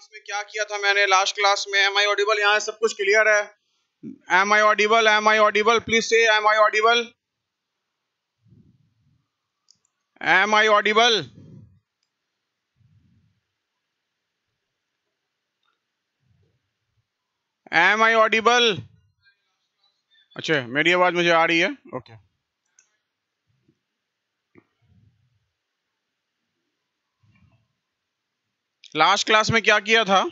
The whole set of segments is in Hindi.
क्लास में क्या किया था मैंने लास्ट क्लास में? Am I audible? यहाँ सब कुछ क्लियर है? Am I audible? Am I audible? Please say am I audible? Am I audible? Am I audible? अच्छा, मेरी आवाज मुझे आ रही है? ओके। लास्ट क्लास में क्या किया था?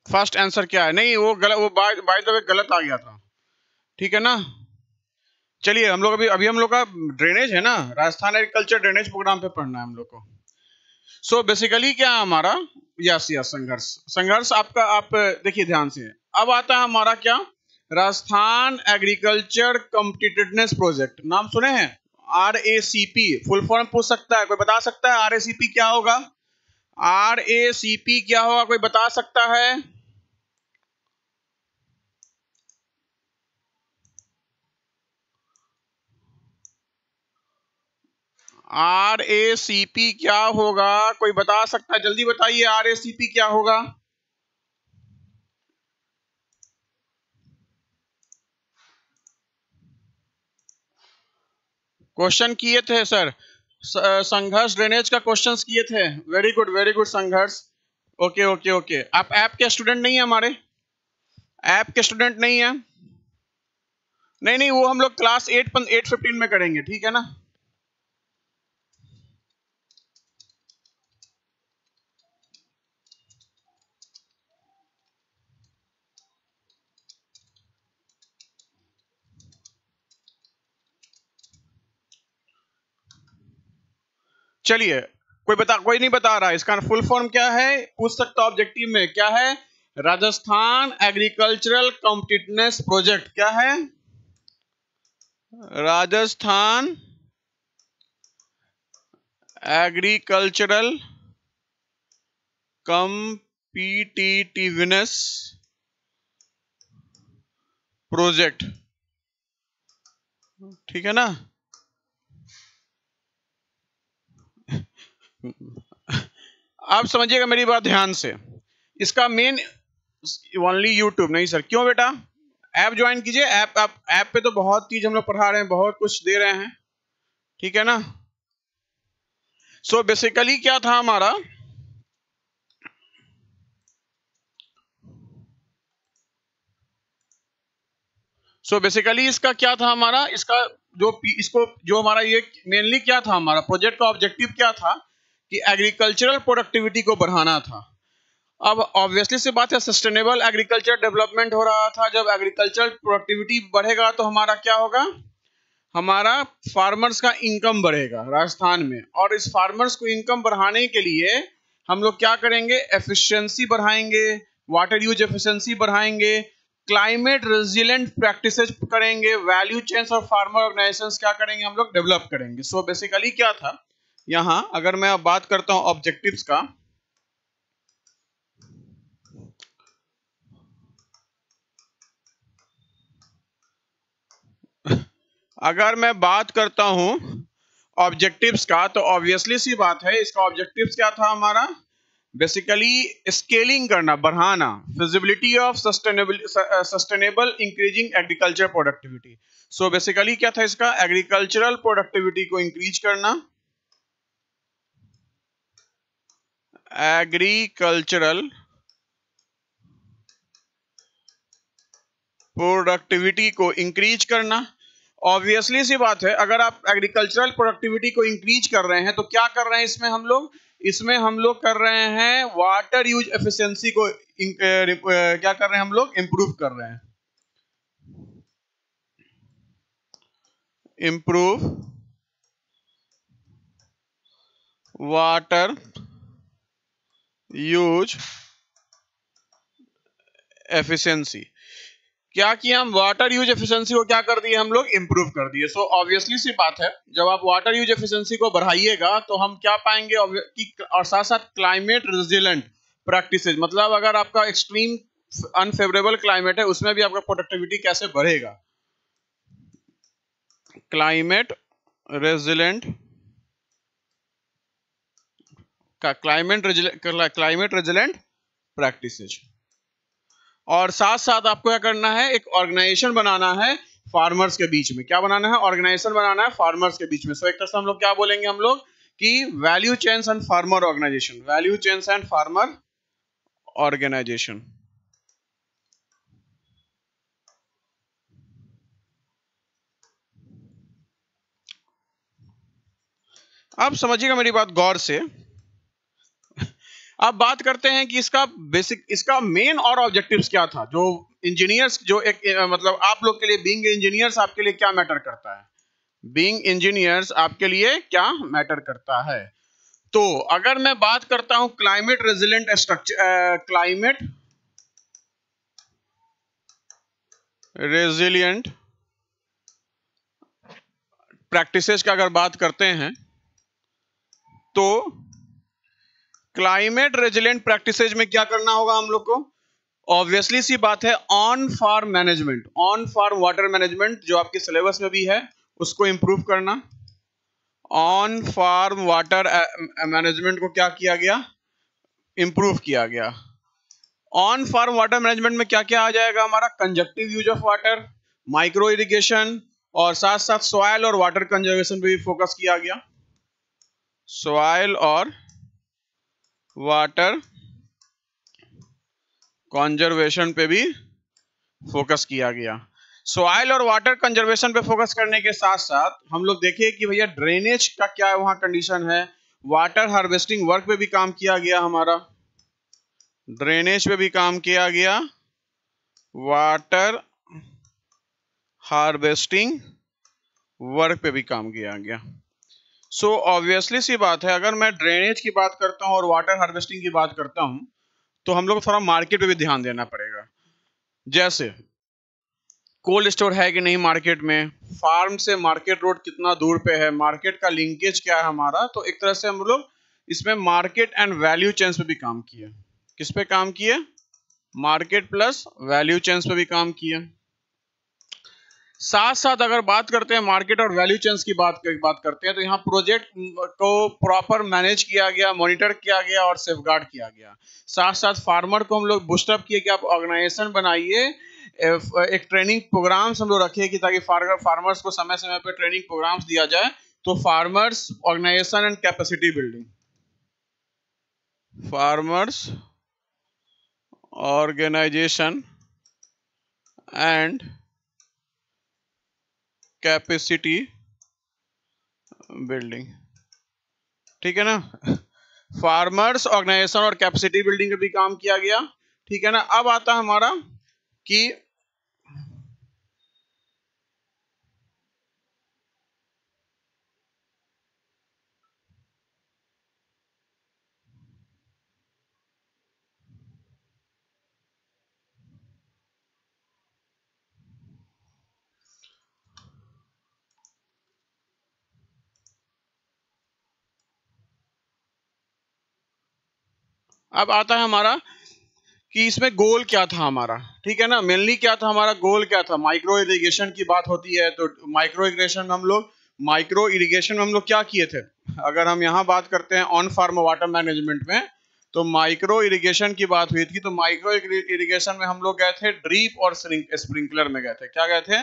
फर्स्ट आंसर क्या है? नहीं, वो गलत, वो बाय द वे गलत आ गया था, ठीक है ना? चलिए, हम लोग अभी हम लोग का ड्रेनेज है ना, राजस्थान एग्रीकल्चर ड्रेनेज प्रोग्राम पे पढ़ना है हम लोग को। सो बेसिकली क्या है हमारा? यस संघर्ष आपका, आप देखिए ध्यान से। अब आता है हमारा क्या? Rajasthan agriculture competitiveness project. नाम सुने हैं? RACP फुल फॉर्म पूछ सकता है कोई? बता सकता है RACP क्या होगा? RACP क्या होगा, कोई बता सकता है? RACP क्या होगा, कोई बता सकता है? जल्दी बताइए, RACP क्या होगा? क्वेश्चन किए थे सर, संघर्ष ड्रेनेज का क्वेश्चंस किए थे। वेरी गुड संघर्ष। Okay okay okay. आप ऐप के स्टूडेंट नहीं है? हमारे ऐप के स्टूडेंट नहीं है? नहीं, वो हम लोग क्लास 8:15 में करेंगे, ठीक है ना? चलिए, कोई नहीं बता रहा इसका फुल फॉर्म क्या है? पूछ सकता ऑब्जेक्टिव में, क्या है? Rajasthan agricultural competitiveness project. क्या है? राजस्थान एग्रीकल्चरल कॉम्पिटिटिवनेस प्रोजेक्ट, ठीक है ना? आप समझिएगा मेरी बात ध्यान से। इसका मेन ओनली यूट्यूब नहीं सर। क्यों बेटा? ऐप ज्वाइन कीजिए। ऐप पे तो बहुत चीज हम लोग पढ़ा रहे हैं, बहुत कुछ दे रहे हैं, ठीक है ना? सो बेसिकली क्या था हमारा? बेसिकली इसका क्या था हमारा? इसका जो हमारा ये मेनली क्या था हमारा प्रोजेक्ट का ऑब्जेक्टिव क्या था? कि एग्रीकल्चरल प्रोडक्टिविटी को बढ़ाना था। अब ऑब्वियसली सी बात है, सस्टेनेबल एग्रीकल्चर डेवलपमेंट हो रहा था। जब एग्रीकल्चर प्रोडक्टिविटी बढ़ेगा तो हमारा क्या होगा? हमारा फार्मर्स का इनकम बढ़ेगा राजस्थान में। और इस फार्मर्स को इनकम बढ़ाने के लिए हम लोग क्या करेंगे? एफिशिएंसी बढ़ाएंगे, वाटर यूज एफिशिएंसी बढ़ाएंगे, क्लाइमेट रेजिलेंट प्रैक्टिसेस करेंगे, वैल्यू चेन्स और फार्मर ऑर्गेनाइजेशंस क्या करेंगे? हम लोग डेवलप करेंगे। सो बेसिकली क्या था यहाँ, अगर मैं अब बात करता हूं ऑब्जेक्टिव्स का, अगर मैं बात करता हूं ऑब्जेक्टिव्स का, तो ऑब्वियसली सी बात है इसका ऑब्जेक्टिव्स क्या था हमारा? बेसिकली स्केलिंग करना, बढ़ाना, feasibility of sustainable increasing agriculture productivity. So basically क्या था इसका? एग्रीकल्चरल प्रोडक्टिविटी को इंक्रीज करना, एग्रीकल्चरल प्रोडक्टिविटी को इंक्रीज करना। ऑब्वियसली सी बात है, अगर आप एग्रीकल्चरल प्रोडक्टिविटी को इंक्रीज कर रहे हैं तो क्या कर रहे हैं इसमें हम लोग? इसमें हम लोग कर रहे हैं वाटर यूज एफिशिएंसी को क्या कर रहे हैं हम लोग? इंप्रूव कर रहे हैं। Improve water use efficiency. क्या किया हम? वाटर यूज एफिशिएंसी को क्या कर दिए हम लोग? इंप्रूव कर दिए। सो ऑब्वियसली सी बात है, जब आप वाटर यूज एफिशिएंसी को बढ़ाइएगा तो हम क्या पाएंगे? और साथ साथ क्लाइमेट रेजिलेंट प्रैक्टिसेस, मतलब अगर आपका एक्सट्रीम अनफेवरेबल क्लाइमेट है उसमें भी आपका प्रोडक्टिविटी कैसे बढ़ेगा। Climate resilient climate resilient practices. और साथ साथ आपको क्या करना है, एक ऑर्गेनाइजेशन बनाना है फार्मर्स के बीच में। क्या बनाना है? ऑर्गेनाइजेशन बनाना है फार्मर्स के बीच में। सो एक तरह से हम लोग क्या बोलेंगे, हम लोग कि value chains and farmer organisation, value chains and farmer organisation. अब समझिएगा मेरी बात गौर से। अब बात करते हैं कि इसका बेसिक, इसका मेन और ऑब्जेक्टिव्स क्या था। जो इंजीनियर्स, जो एक मतलब आप लोग के लिए बीइंग इंजीनियर्स आपके लिए क्या मैटर करता है, बीइंग इंजीनियर्स आपके लिए क्या मैटर करता है। तो अगर मैं बात करता हूं climate resilient structure, climate resilient practices का अगर बात करते हैं तो क्लाइमेट रेजिलेंट प्रैक्टिसेज में क्या करना होगा हम लोग को। ऑब्वियसली सी बात है, on farm management, on farm water management जो आपके सिलेबस में भी है उसको इंप्रूव करना। ऑन फार्म वाटर मैनेजमेंट को क्या किया गया, इंप्रूव किया गया। ऑन फार्म वाटर मैनेजमेंट में क्या क्या आ जाएगा हमारा, conjunctive use of water, micro irrigation, और साथ साथ सॉइल और वाटर कंजर्वेशन पे भी फोकस किया गया। सॉइल और वाटर कंजर्वेशन पे भी फोकस किया गया। सॉइल और वाटर कंजर्वेशन पे फोकस करने के साथ साथ हम लोग देखिए कि भैया ड्रेनेज का क्या वहां कंडीशन है। वाटर हार्वेस्टिंग वर्क पे भी काम किया गया हमारा, ड्रेनेज पे भी काम किया गया, वाटर हार्वेस्टिंग वर्क पे भी काम किया गया। सो ऑब्वियसली सी बात है, अगर मैं ड्रेनेज की बात करता हूं और वाटर हार्वेस्टिंग की बात करता हूं तो हम लोग को थोड़ा मार्केट पे भी ध्यान देना पड़ेगा। जैसे कोल्ड स्टोर है कि नहीं मार्केट में, फार्म से मार्केट रोड कितना दूर पे है, मार्केट का लिंकेज क्या है हमारा। तो एक तरह से हम लोग इसमें मार्केट एंड वैल्यू चेन्स पे भी काम किए। किस पे काम किए? मार्केट प्लस वैल्यू चेन्स पे भी काम किए। साथ साथ अगर बात करते हैं मार्केट और वैल्यू चेन्स की बात करते हैं तो यहाँ प्रोजेक्ट को प्रॉपर मैनेज किया गया, मॉनिटर किया गया और सेफगार्ड किया गया। साथ साथ फार्मर को हम लोग बूस्टअप किए कि आप ऑर्गेनाइजेशन बनाइए, एक ट्रेनिंग प्रोग्राम्स हम लोग रखे कि ताकि फार्मर्स को समय समय पर ट्रेनिंग प्रोग्राम्स दिया जाए। तो farmers organisation and capacity building, farmers organisation and capacity building, ठीक है ना। फार्मर्स ऑर्गेनाइजेशन और कैपेसिटी बिल्डिंग पे भी काम किया गया, ठीक है ना। अब आता है हमारा कि अब आता है हमारा कि इसमें गोल क्या था हमारा, ठीक है ना। मेनली क्या था हमारा गोल, क्या था, माइक्रो इरिगेशन की बात होती है तो माइक्रो इरिगेशन में हम लोग क्या किए थे। अगर हम यहाँ बात करते हैं ऑन फार्म वाटर मैनेजमेंट में तो माइक्रो इरिगेशन की बात हुई थी। तो माइक्रो इरिगेशन में हम लोग गए थे ड्रीप और स्प्रिंकलर में गए थे। क्या गए थे?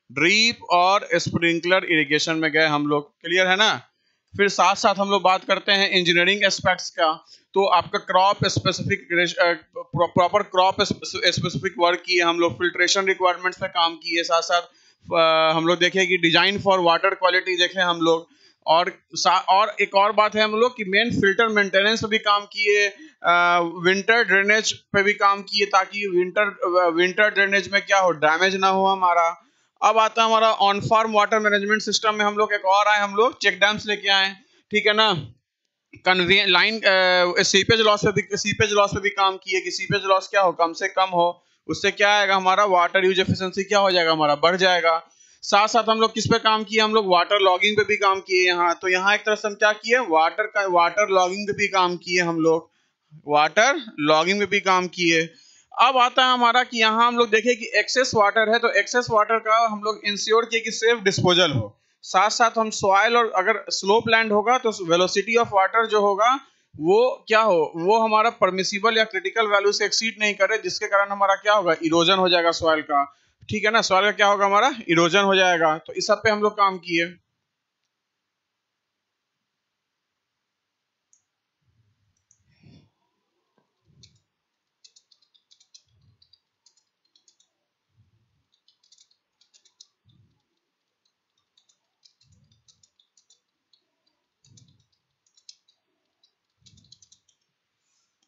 ड्रीप और स्प्रिंकलर इरिगेशन में गए हम लोग। क्लियर है ना। फिर साथ साथ हम लोग बात करते हैं इंजीनियरिंग एस्पेक्ट्स का। तो आपका crop specific, proper crop specific work किए हम लोग, फिल्ट्रेशन रिक्वायरमेंट्स पे काम किए। साथ साथ हम लोग देखे कि डिजाइन फॉर वाटर क्वालिटी देखे हम लोग। और एक और बात है हम लोग कि मेन फिल्टर मेंटेनेंस पे भी काम किए, विंटर ड्रेनेज पे भी काम किए ताकि विंटर ड्रेनेज में क्या हो, डैमेज ना हो हमारा। अब आता है हमारा on farm water management system में हम लोग एक और आए, हम लोग चेक डैम्स लेके आए, ठीक है ना। लाइन सीपेज लॉस पे भी काम किए कि सीपेज लॉस क्या हो, कम से कम हो। उससे क्या आएगा हमारा वाटर यूज एफिशिएंसी क्या हो जाएगा हमारा, बढ़ जाएगा। साथ साथ हम लोग किस पे काम किए, हम लोग वाटर लॉगिंग पे भी काम किए यहाँ। तो यहाँ एक तरह से हम क्या किए, वाटर लॉगिंग पे भी काम किए हम लोग, वाटर लॉगिंग पे भी काम किए। अब आता है हमारा कि यहाँ हम लोग देखें कि एक्सेस वाटर है, तो एक्सेस वाटर का हम लोग इंश्योर किए कि सेफ डिस्पोजल हो। साथ साथ हम सॉइल, और अगर स्लोप लैंड होगा तो वेलोसिटी ऑफ वाटर जो होगा वो क्या हो, वो हमारा परमिसिबल या क्रिटिकल वैल्यू से एक्सीड नहीं करे, जिसके कारण हमारा क्या होगा, इरोजन हो जाएगा सॉइल का। ठीक है ना, सॉइल का क्या होगा, हमारा इरोजन हो जाएगा। तो इस सब पे हम लोग काम किए।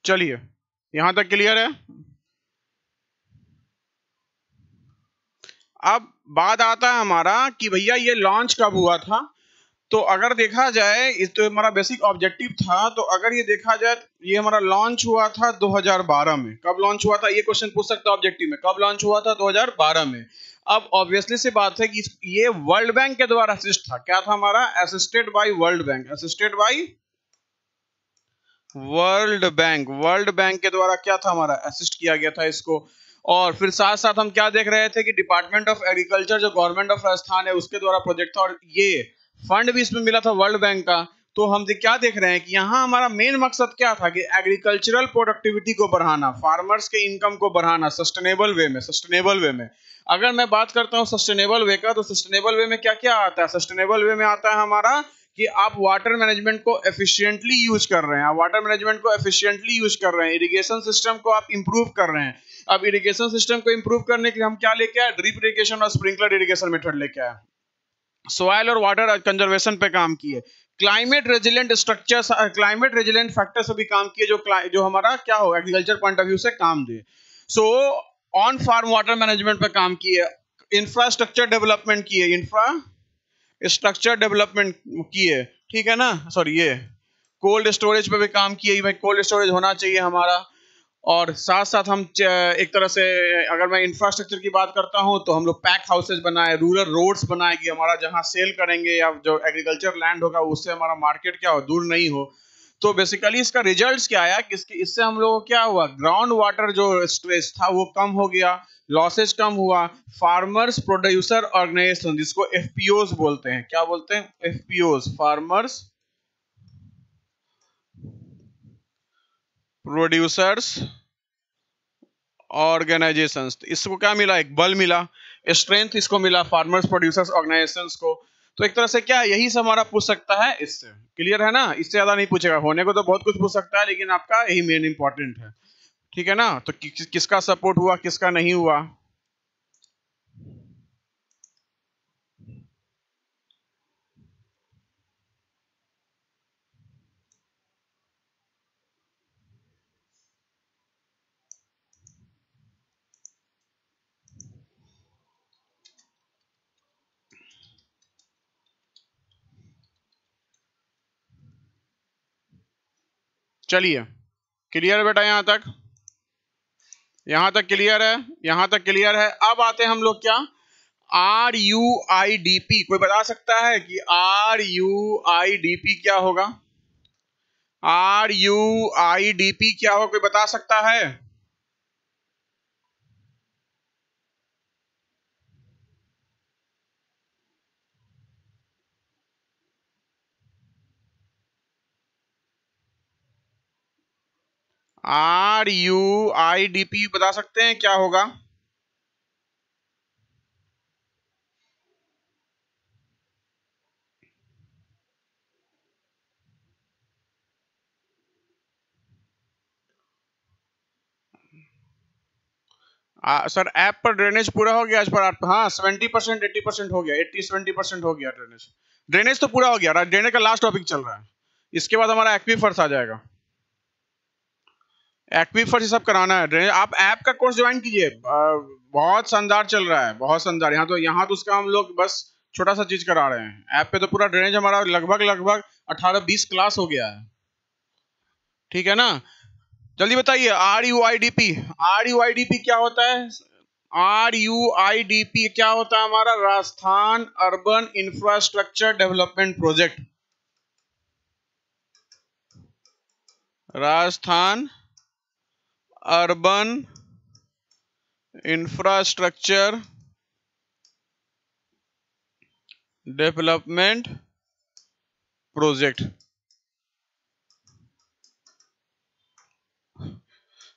चलिए, यहां तक क्लियर है। अब बात आता है हमारा कि भैया ये लॉन्च कब हुआ था। तो अगर देखा जाए, इस तो हमारा बेसिक ऑब्जेक्टिव था, तो अगर ये देखा जाए ये हमारा लॉन्च हुआ था 2012 में। कब लॉन्च हुआ था, ये क्वेश्चन पूछ सकता है ऑब्जेक्टिव में, कब लॉन्च हुआ था, 2012 में। अब ऑब्वियसली सी बात है कि ये वर्ल्ड बैंक के द्वारा असिस्ट था। क्या था हमारा, assisted by world bank, assisted by world bank. World bank के द्वारा क्या था हमारा, असिस्ट किया गया था इसको। और फिर साथ साथ हम क्या देख रहे थे कि डिपार्टमेंट ऑफ एग्रीकल्चर जो गवर्नमेंट ऑफ राजस्थान है उसके द्वारा प्रोजेक्ट था, और ये फंड भी इसमें मिला था वर्ल्ड बैंक का। तो हम क्या देख रहे हैं कि यहाँ हमारा मेन मकसद क्या था कि एग्रीकल्चरल प्रोडक्टिविटी को बढ़ाना, फार्मर्स के इनकम को बढ़ाना सस्टेनेबल वे में। सस्टेनेबल वे में अगर मैं बात करता हूँ सस्टेनेबल वे का, तो सस्टेनेबल वे में क्या क्या आता है, सस्टेनेबल वे में आता है हमारा कि आप वाटर मैनेजमेंट को एफिशिएंटली यूज कर रहे हैं, आप वाटर मैनेजमेंट को एफिशिएंटली यूज कर रहे हैं, इरिगेशन सिस्टम को आप इंप्रूव कर रहे हैं। अब इरिगेशन सिस्टम को इंप्रूव करने के लिए हम क्या लेके आए, ड्रिप इरिगेशन और स्प्रिंकलर इरिगेशन मेथड लेके आए। सॉइल और वाटर कंजर्वेशन पे काम किए। Climate resilient structures, climate resilient factors पे भी काम किए, जो हमारा क्या हो, एग्रीकल्चर पॉइंट ऑफ व्यू से काम दे। So on farm water management पे काम किए, इंफ्रास्ट्रक्चर डेवलपमेंट किए, इंफ्रास्ट्रक्चर डेवलपमेंट किए। ठीक है ना, सॉरी, ये कोल्ड स्टोरेज पे भी काम किए, भाई कोल्ड स्टोरेज होना चाहिए हमारा। और साथ साथ हम एक तरह से, अगर मैं इंफ्रास्ट्रक्चर की बात करता हूं, तो हम लोग पैक हाउसेज बनाए, रूरल रोड्स बनाए कि हमारा जहां सेल करेंगे या जो एग्रीकल्चर लैंड होगा उससे हमारा मार्केट क्या हो, दूर नहीं हो। तो बेसिकली इसका रिजल्ट्स क्या आया कि इससे हम लोगों को क्या हुआ, ग्राउंड वाटर जो स्ट्रेस था वो कम हो गया, लॉसेज कम हुआ। फार्मर्स प्रोड्यूसर ऑर्गेनाइजेशन, जिसको एफपीओज बोलते हैं, क्या बोलते हैं, एफपीओज, फार्मर्स प्रोड्यूसर्स ऑर्गेनाइजेशंस। इसको क्या मिला, एक बल मिला, स्ट्रेंथ इसको मिला, फार्मर्स प्रोड्यूसर्स ऑर्गेनाइजेशंस को। तो एक तरह से क्या, यही से हमारा पूछ सकता है इससे। क्लियर है ना, इससे ज्यादा नहीं पूछेगा। होने को तो बहुत कुछ पूछ सकता है, लेकिन आपका यही मेन इंपॉर्टेंट है। ठीक है ना, तो किसका सपोर्ट हुआ, किसका नहीं हुआ। चलिए, क्लियर है बेटा, यहां तक क्लियर है, यहां तक क्लियर है। अब आते हैं हम लोग क्या, RUIDP। कोई बता सकता है कि RUIDP क्या होगा, RUIDP क्या होगा, कोई बता सकता है। RUIDP बता सकते हैं क्या होगा। सर ऐप पर ड्रेनेज पूरा हो गया आज पर, हाँ 70% 80% हो गया, 80-70% हो गया ड्रेनेज। ड्रेनेज तो पूरा हो गया, ड्रेनेज का लास्ट टॉपिक चल रहा है। इसके बाद हमारा एक्वीफर्स आ जाएगा। एक्वीफर्स ये सब कराना है, ड्रेनेज। आप ऐप का कोर्स ज्वाइन कीजिए, बहुत शानदार चल रहा है, बहुत शानदार। यहाँ तो उसका हम लोग बस छोटा सा चीज करा रहे हैं। ऐप पे तो पूरा ड्रेनेज हमारा लगभग लगभग 18-20 क्लास हो गया है। ठीक है ना, जल्दी बताइए। RUIDP, RUIDP क्या होता है, RUIDP क्या होता है हमारा, Rajasthan urban infrastructure development project. Rajasthan urban infrastructure development project.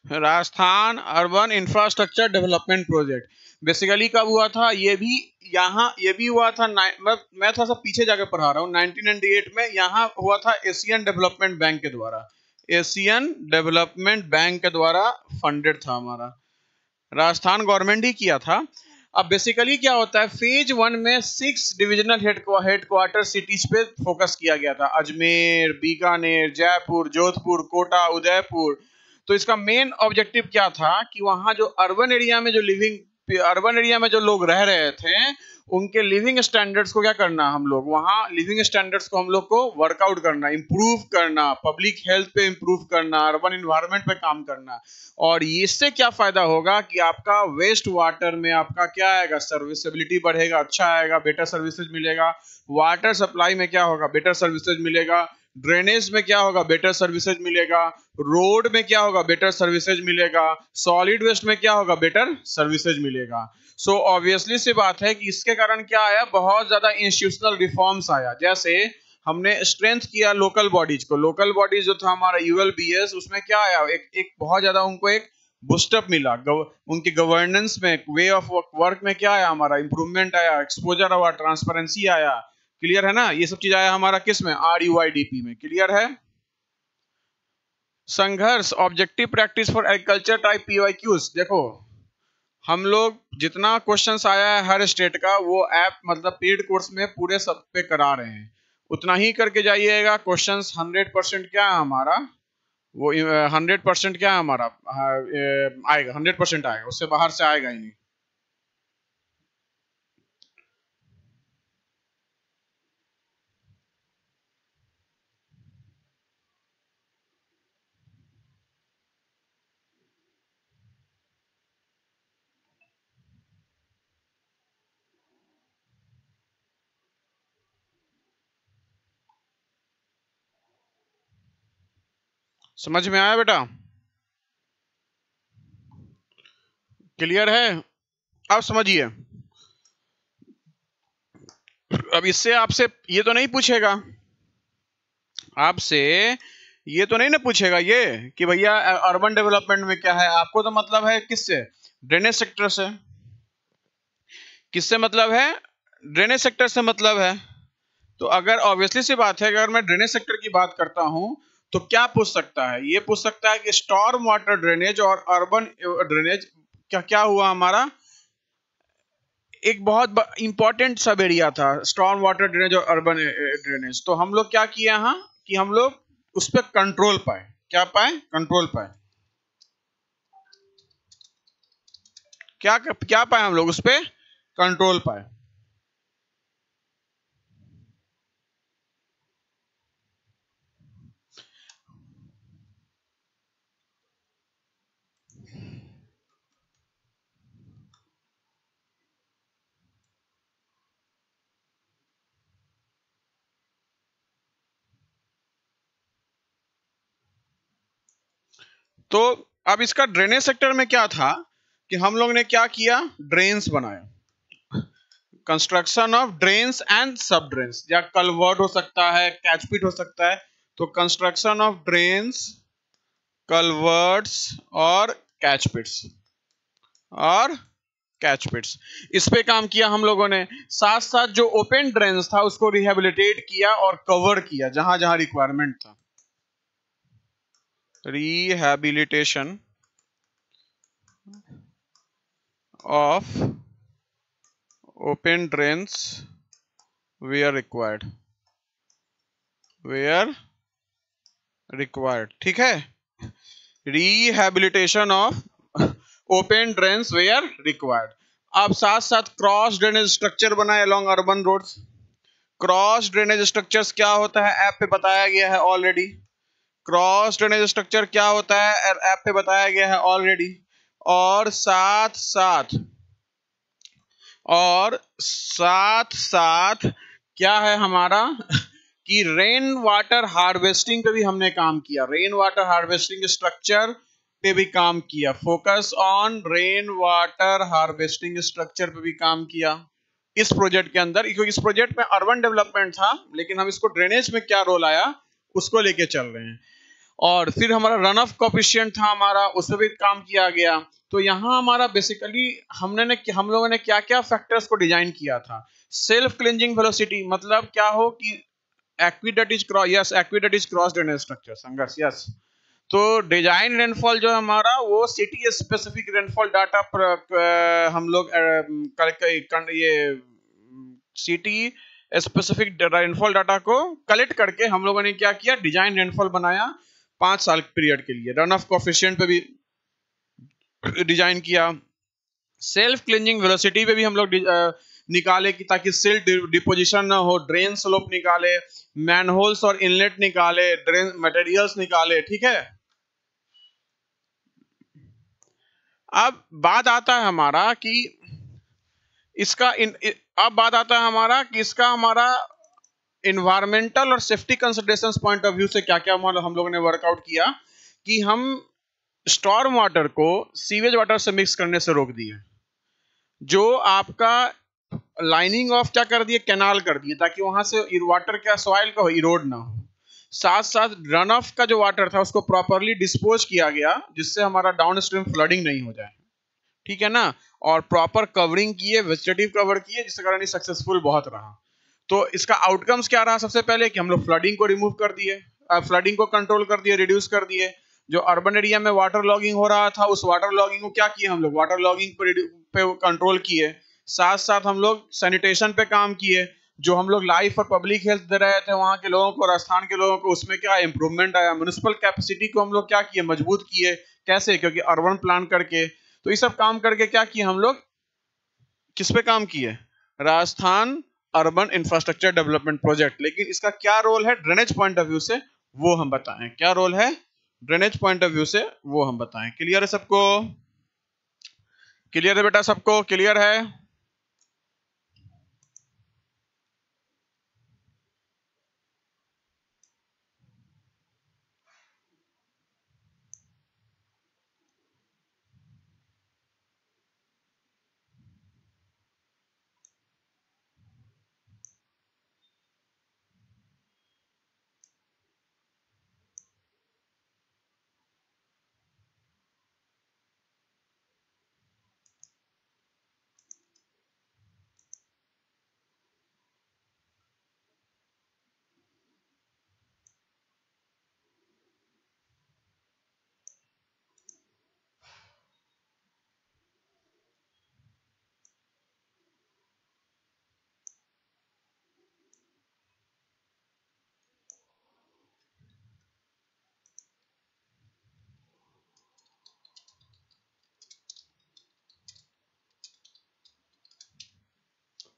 Rajasthan urban infrastructure development project basically कब हुआ था? ये भी हुआ था। मैं थोड़ा सा पीछे जाकर पढ़ा रहा हूँ। 1998 में यहाँ हुआ था एशियन डेवलपमेंट बैंक के द्वारा। एशियन डेवलपमेंट बैंक के द्वारा फंडेड था हमारा। राजस्थान गवर्नमेंट ही किया था। अब बेसिकली क्या होता है, फेज 1 में 6 डिविजनल हेडक्वार्टर सिटीज पे फोकस किया गया था। अजमेर, बीकानेर, जयपुर, जोधपुर, कोटा, उदयपुर। तो इसका मेन ऑब्जेक्टिव क्या था कि वहां जो अर्बन एरिया में जो लोग रह रहे थे उनके लिविंग स्टैंडर्ड्स को क्या करना, हम लोग वहां लिविंग स्टैंडर्ड्स को हम लोग को वर्कआउट करना, इंप्रूव करना, पब्लिक हेल्थ पे इंप्रूव करना, अर्बन इन्वायरमेंट पे काम करना। और इससे क्या फायदा होगा कि आपका वेस्ट वाटर में आपका क्या आएगा, सर्विसेबिलिटी बढ़ेगा, अच्छा आएगा, बेटर सर्विसेज मिलेगा। वाटर सप्लाई में क्या होगा, बेटर सर्विसेज मिलेगा। ड्रेनेज में क्या होगा, बेटर सर्विसेज मिलेगा। रोड में क्या होगा, बेटर सर्विसेज मिलेगा। सॉलिड वेस्ट में क्या होगा, बेटर सर्विसेज मिलेगा। सो ऑब्वियसली सी बात है कि इसके कारण क्या आया, बहुत ज्यादा इंस्टीट्यूशनल रिफॉर्म्स आया। जैसे हमने स्ट्रेंथ किया लोकल बॉडीज को। लोकल बॉडीज जो था हमारा यूएलबीएस, उसमें क्या आया, एक बहुत ज्यादा उनको एक बूस्टअप मिला। उनकी गवर्नेंस में, वे ऑफ वर्क में क्या आया, हमारा इंप्रूवमेंट आया, एक्सपोजर हुआ, ट्रांसपेरेंसी आया। क्लियर है ना? ये सब चीज आया हमारा किस में, RUIDP में। क्लियर है? संघर्ष objective practice for agriculture type PYQs। देखो हम लोग जितना क्वेश्चंस आया है हर स्टेट का, वो ऐप मतलब पेड कोर्स में पूरे सब पे करा रहे हैं। उतना ही करके जाइएगा। क्वेश्चंस 100% क्या है हमारा, वो 100% क्या है हमारा, आएगा 100% आएगा, उससे बाहर से आएगा ही नहीं। समझ में आया बेटा? क्लियर है? अब समझिए। अब इससे आपसे ये तो नहीं पूछेगा, आपसे ये तो नहीं ना पूछेगा ये कि भैया अर्बन डेवलपमेंट में क्या है। आपको तो मतलब है किससे, ड्रेनेज सेक्टर से। किससे मतलब है, ड्रेनेज सेक्टर से मतलब है। तो अगर ऑब्वियसली सी बात है, अगर मैं ड्रेनेज सेक्टर की बात करता हूं तो क्या पूछ सकता है, ये पूछ सकता है कि स्टॉर्म वाटर ड्रेनेज और अर्बन ड्रेनेज क्या क्या हुआ हमारा, एक बहुत इंपॉर्टेंट सब एरिया था स्टॉर्म वाटर ड्रेनेज और अर्बन ड्रेनेज। तो हम लोग क्या किए यहाँ कि हम लोग उस पर कंट्रोल पाए। क्या पाए, कंट्रोल पाए। क्या क्या पाए हम लोग, उस पर कंट्रोल पाए। तो अब इसका ड्रेनेज सेक्टर में क्या था कि हम लोग ने क्या किया, ड्रेन्स बनाया। कंस्ट्रक्शन ऑफ ड्रेन्स एंड सब ड्रेन्स, या कलवर्ट हो सकता है, कैचपिट हो सकता है। तो कंस्ट्रक्शन ऑफ ड्रेन्स, कलवर्ट्स और कैचपिट्स और कैचपिट्स, इस पे काम किया हम लोगों ने। साथ साथ जो ओपन ड्रेन्स था उसको रिहेबिलिटेट किया और कवर किया जहां जहां रिक्वायरमेंट था। Rehabilitation of open drains where required, ठीक है। Rehabilitation of open drains where required. अब साथ साथ क्रॉस ड्रेनेज स्ट्रक्चर बनाए along urban roads. Cross drainage structures क्या होता है, ऐप पे बताया गया है ऑलरेडी। क्रॉस ड्रेनेज स्ट्रक्चर क्या होता है, ऐप पे बताया गया है ऑलरेडी। और साथ साथ क्या है हमारा कि रेन वाटर हार्वेस्टिंग पे भी हमने काम किया। रेन वाटर हार्वेस्टिंग स्ट्रक्चर पे भी काम किया, focus on rain water harvesting structure पे भी काम किया इस प्रोजेक्ट के अंदर, क्योंकि इस प्रोजेक्ट में अर्बन डेवलपमेंट था, लेकिन हम इसको ड्रेनेज में क्या रोल आया उसको लेके चल रहे हैं। और फिर हमारा रन ऑफ कोफिशिएंट था हमारा, उसमें भी काम किया गया। तो यहाँ हमारा बेसिकली हम लोगों ने क्या क्या फैक्टर्स को डिजाइन किया था। सेल्फ क्लिंजिंग वेलोसिटी, मतलब क्या हो कि aqueduct is cross, yes aqueduct is cross drainage structure, संघर्ष, यस। तो डिजाइन रेनफॉल जो हमारा वो सिटी स्पेसिफिक रेनफॉल डाटा हम लोग ये सिटी स्पेसिफिक रेनफॉल डाटा को कलेक्ट करके हम लोगों ने क्या किया, डिजाइन रेनफॉल बनाया 5 साल पीरियड के लिए। रन ऑफ कोफिशिएंट पे भी डिजाइन किया, सेल्फ क्लींजिंग वेलोसिटी पे भी हम लोग निकाले कि ताकि सिल्ट डिपोजिशन ना हो, ड्रेन स्लोप निकाले, मैनहोल्स और इनलेट निकाले, ड्रेन मटेरियल्स निकाले, ठीक है। अब बात आता है हमारा कि इसका हमारा इन्वायरमेंटल और safety considerations point of view से क्या क्या हम लोगों ने वर्कआउट किया कि हम स्टॉर्म वाटर को सीवेज वाटर से मिक्स करने से रोक दिए, जो आपका लाइनिंग ऑफ क्या कर दिए, कैनाल कर दिए, ताकि वहां से वाटर क्या सॉइल का इरोड ना हो। साथ साथ रन ऑफ का जो वाटर था उसको प्रॉपरली डिस्पोज किया गया, जिससे हमारा डाउन स्ट्रीम फ्लडिंग नहीं हो जाए, ठीक है ना। और प्रॉपर कवरिंग किए, वेजिटेटिव कवर किए, जिसके कारण सक्सेसफुल बहुत रहा। तो इसका आउटकम्स क्या रहा, सबसे पहले कि हम लोग फ्लडिंग को रिमूव कर दिए, फ्लडिंग को कंट्रोल कर दिए, रिड्यूस कर दिए। जो अर्बन एरिया में वाटर लॉगिंग हो रहा था, उस वाटर लॉगिंग को क्या किए हम लोग, वाटर लॉगिंग पे कंट्रोल किए। साथ साथ हम लोग सैनिटेशन पे काम किए, जो हम लोग लाइफ और पब्लिक हेल्थ दे रहे थे वहां के लोगों को, राजस्थान के लोगों को, उसमें क्या इंप्रूवमेंट आया। म्युनिसिपल कैपेसिटी को हम लोग क्या किए, मजबूत किए। कैसे, क्योंकि अर्बन प्लान करके। तो ये सब काम करके क्या किए हम लोग, किस पे काम किए, Rajasthan urban infrastructure development project. लेकिन इसका क्या रोल है ड्रेनेज पॉइंट ऑफ व्यू से, वो हम बताएं। क्या रोल है ड्रेनेज पॉइंट ऑफ व्यू से, वो हम बताएं। क्लियर है सबको, क्लियर है बेटा, सबको क्लियर है।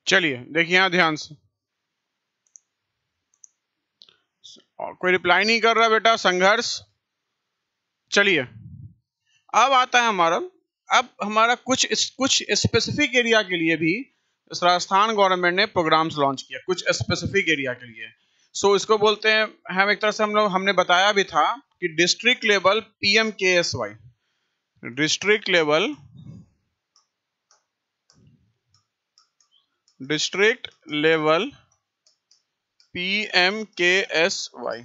चलिए देखिए यहां ध्यान से, और कोई रिप्लाई नहीं कर रहा बेटा, संघर्ष। चलिए अब आता है हमारा, अब हमारा कुछ स्पेसिफिक एरिया के लिए भी राजस्थान गवर्नमेंट ने प्रोग्राम्स लॉन्च किया, कुछ स्पेसिफिक एरिया के लिए। सो इसको बोलते हैं, हम एक तरह से हमने बताया भी था कि district level PMKSY, district level PMKSY,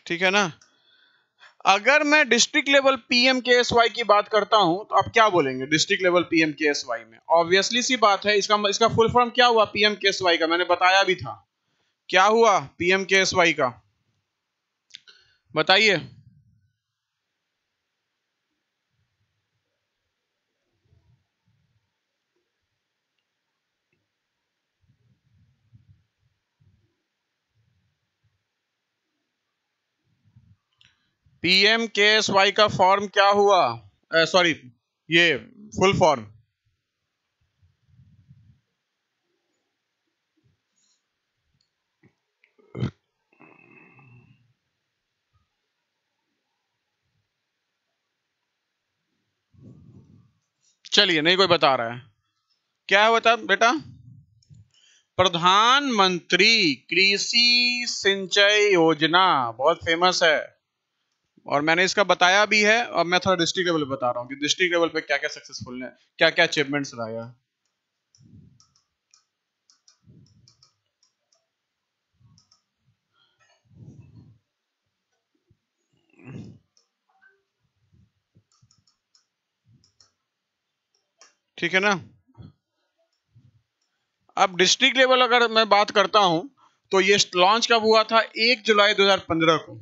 ठीक है ना। अगर मैं डिस्ट्रिक्ट लेवल PMKSY की बात करता हूं तो आप क्या बोलेंगे डिस्ट्रिक्ट लेवल PMKSY में? ऑब्वियसली सी बात है, इसका फुल फॉर्म क्या हुआ PMKSY का, मैंने बताया भी था। क्या हुआ PMKSY का, बताइए। PMKSY का फॉर्म क्या हुआ, सॉरी ये फुल फॉर्म। चलिए नहीं कोई बता रहा है, क्या बता बेटा, प्रधानमंत्री कृषि सिंचाई योजना, बहुत फेमस है। और मैंने इसका बताया भी है, और मैं थोड़ा डिस्ट्रिक्ट लेवल पे बता रहा हूँ कि डिस्ट्रिक्ट लेवल पे क्या क्या सक्सेसफुल है, क्या क्या अचीवमेंट्स लाया। ठीक है ना। अब डिस्ट्रिक्ट लेवल अगर मैं बात करता हूं तो ये लॉन्च कब हुआ था? 1 जुलाई 2015 को।